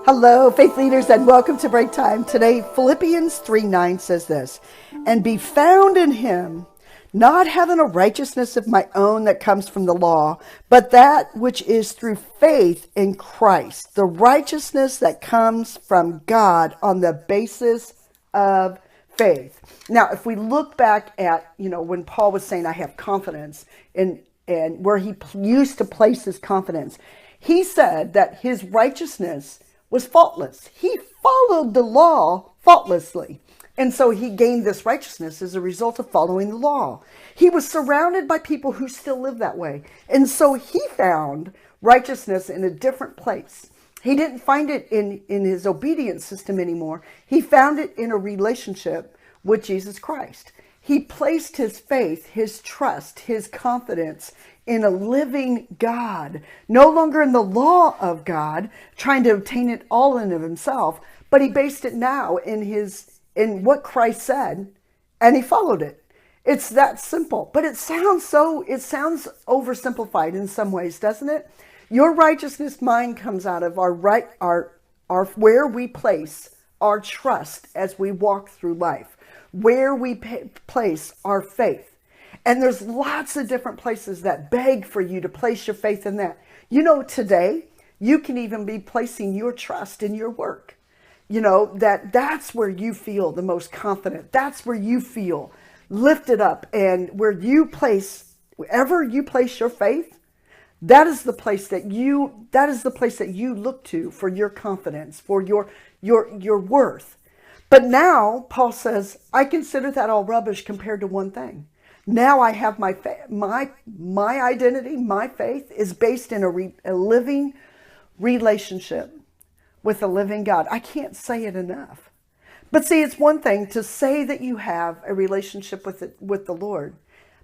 Hello, faith leaders, and welcome to Breaktime. Today, Philippians 3:9 says this, and be found in him, not having a righteousness of my own that comes from the law, but that which is through faith in Christ, the righteousness that comes from God on the basis of faith. Now, if we look back at, when Paul was saying, I have confidence, and where he used to place his confidence, he said that his righteousness was faultless. He followed the law faultlessly. And so he gained this righteousness as a result of following the law. He was surrounded by people who still live that way. And so he found righteousness in a different place. He didn't find it in his obedience system anymore. He found it in a relationship with Jesus Christ. He placed his faith, his trust, his confidence in a living God, no longer in the law of God, trying to obtain it all in of himself, but he based it now in what Christ said, and he followed it. It's that simple, but it sounds oversimplified in some ways, doesn't it? Your righteousness mind comes out of our where we place our trust as we walk through life, where we place our faith. And there's lots of different places that beg for you to place your faith in that. Today, you can even be placing your trust in your work. That's where you feel the most confident. That's where you feel lifted up. And wherever you place your faith, that is the place that you look to for your confidence, for your worth. But now, Paul says, I consider that all rubbish compared to one thing. Now I have my identity, my faith is based in a living relationship with a living God. I can't say it enough. But see, it's one thing to say that you have a relationship with the Lord,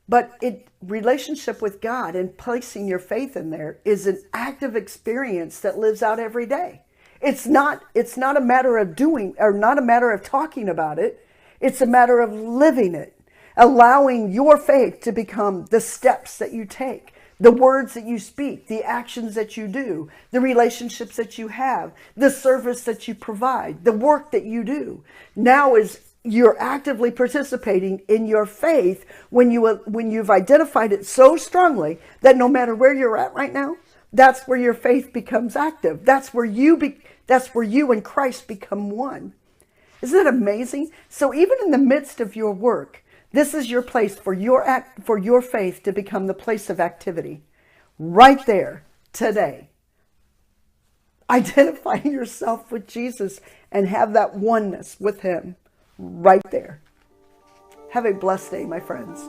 but relationship with God and placing your faith in there is an active experience that lives out every day. It's not a matter of doing, or not a matter of talking about it. It's a matter of living it. Allowing your faith to become the steps that you take, the words that you speak, the actions that you do, the relationships that you have, the service that you provide, the work that you do. Now is you're actively participating in your faith when you've identified it so strongly that no matter where you're at right now, that's where your faith becomes active. That's where you and Christ become one. Isn't that amazing? So even in the midst of your work, this is your place for your faith to become the place of activity. Right there, today. Identify yourself with Jesus and have that oneness with him right there. Have a blessed day, my friends.